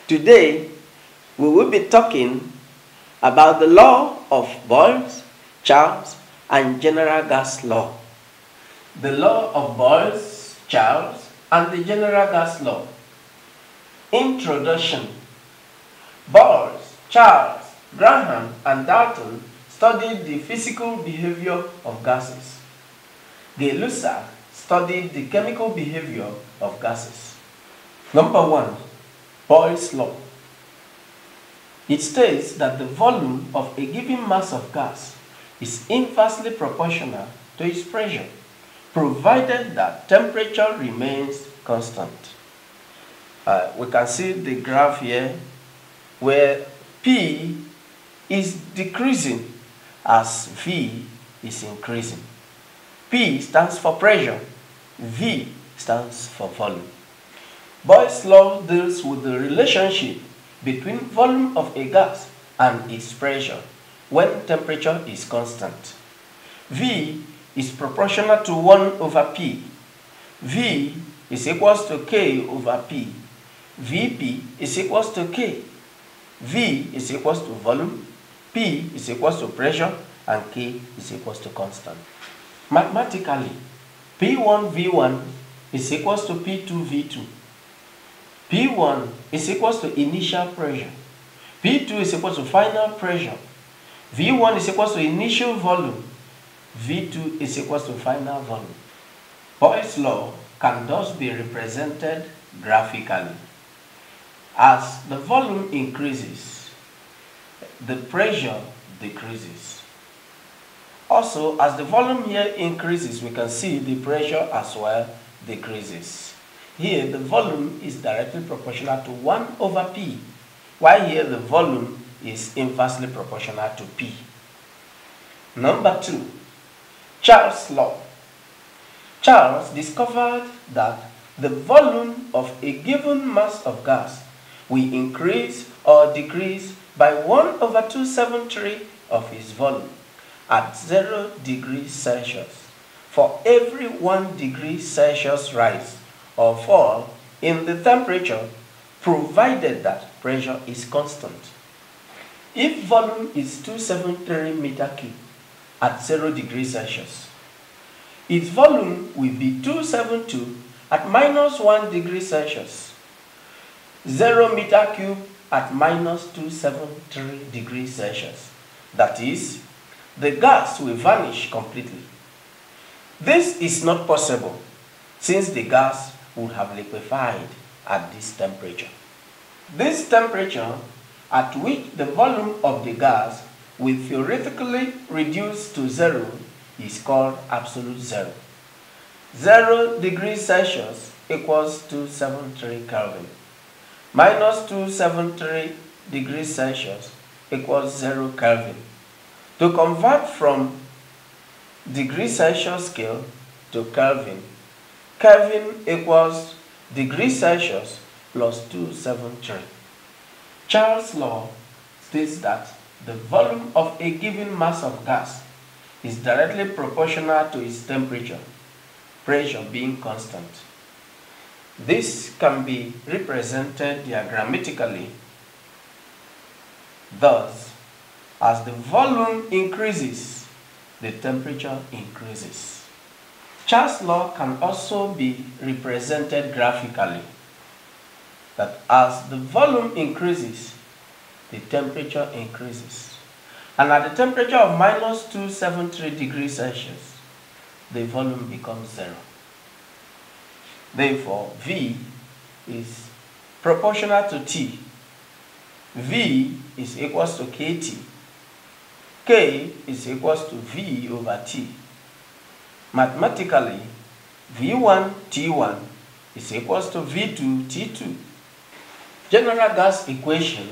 Today, we will be talking about the law of Boyle's, Charles, and general gas law. The law of Boyle's, Charles, and the general gas law. Introduction. Boyle's, Charles, Graham, and Dalton studied the physical behavior of gases. Gay-Lussac studied the chemical behavior of gases. Number 1. Boyle's law. It states that the volume of a given mass of gas is inversely proportional to its pressure, provided that temperature remains constant. We can see the graph here where P is decreasing as V is increasing. P stands for pressure, V stands for volume. Boyle's law deals with the relationship between volume of a gas and its pressure when temperature is constant. V is proportional to 1 over P. V is equals to K over P. Vp is equals to K. V is equals to volume, P is equals to pressure, and K is equals to constant. Mathematically, P1V1 is equals to P2V2. P1 is equals to initial pressure. P2 is equals to final pressure. V1 is equals to initial volume. V2 is equals to final volume. Boyle's law can thus be represented graphically. As the volume increases, the pressure decreases. Also, as the volume here increases, we can see the pressure as well decreases. Here, the volume is directly proportional to 1 over P, while here the volume is inversely proportional to P. Number 2, Charles' law. Charles discovered that the volume of a given mass of gas will increase or decrease by 1 over 273 of its volume at 0 degrees Celsius for every 1 degree Celsius rise or fall in the temperature, provided that pressure is constant. If volume is 273 meter cube at 0 degrees Celsius, its volume will be 272 at minus 1 degree Celsius, 0 meter cube at minus 273 degrees Celsius. That is, the gas will vanish completely. This is not possible since the gas would have liquefied at this temperature. This temperature at which the volume of the gas will theoretically reduce to 0 is called absolute zero. 0 degrees Celsius equals 273 Kelvin. Minus 273 degrees Celsius equals 0 Kelvin. To convert from degree Celsius scale to Kelvin, Kelvin equals degrees Celsius plus 273. Charles' law states that the volume of a given mass of gas is directly proportional to its temperature, pressure being constant. This can be represented diagrammatically. Thus, as the volume increases, the temperature increases. Charles' law can also be represented graphically, that as the volume increases, the temperature increases. And at the temperature of minus 273 degrees Celsius, the volume becomes 0. Therefore, V is proportional to T. V is equals to KT. K is equals to V over T. Mathematically, V1 T1 is equals to V2 T2. General gas equation.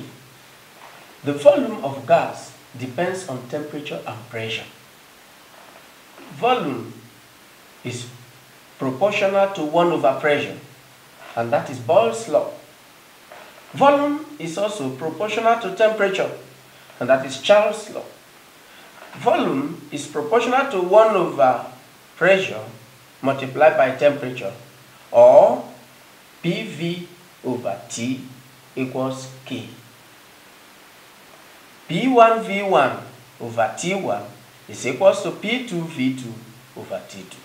The volume of gas depends on temperature and pressure. Volume is proportional to 1 over pressure, and that is Boyle's law. Volume is also proportional to temperature, and that is Charles' law. Volume is proportional to 1 over pressure multiplied by temperature, or PV over T equals K. P1V1 over T1 is equals to P2V2 over T2.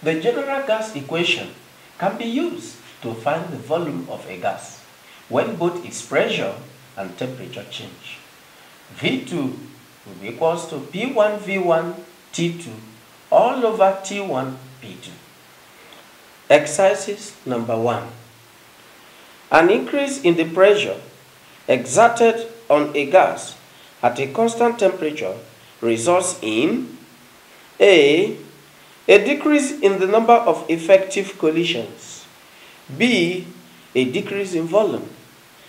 The general gas equation can be used to find the volume of a gas when both its pressure and temperature change. V2 will be equals to P1V1 T2 all over T1 P2. Exercise number 1. An increase in the pressure exerted on a gas at a constant temperature results in A decrease in the number of effective collisions, B, a decrease in volume,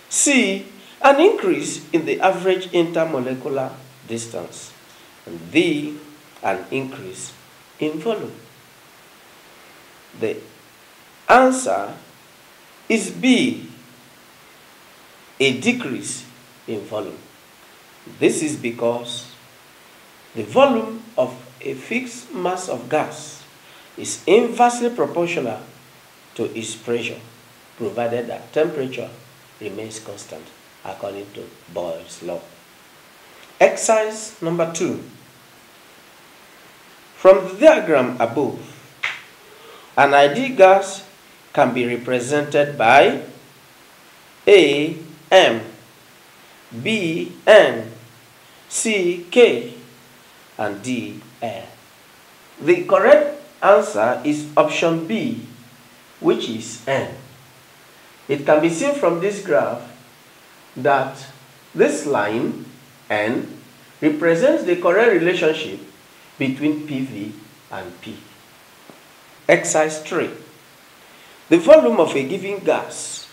C, an increase in the average intermolecular distance, and D, an increase in volume. The answer is B, a decrease in volume. This is because the volume of a fixed mass of gas is inversely proportional to its pressure, provided that temperature remains constant according to Boyle's law. Exercise number 2. From the diagram above, an ideal gas can be represented by A, M, B, N, C, K, and D, L. The correct answer is option B, which is N. It can be seen from this graph that this line, N, represents the correct relationship between PV and P. Exercise 3. The volume of a given gas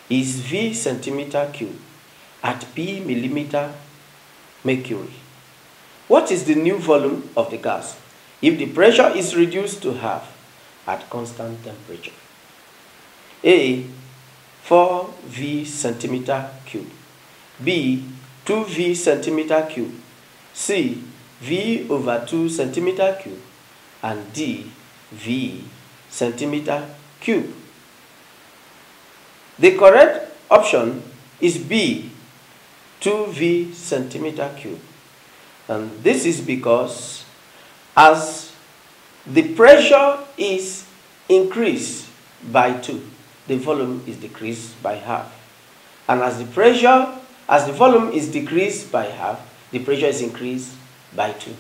is V centimeter cube at P millimeter mercury. What is the new volume of the gas if the pressure is reduced to half at constant temperature? A, 4V centimeter cube, B, 2V centimeter cube, C, V over 2 centimeter cube, and D, V centimeter cube. The correct option is B, 2V centimeter cube. And this is because as the pressure is increased by 2, the volume is decreased by half. And as the volume is decreased by half, the pressure is increased by 2.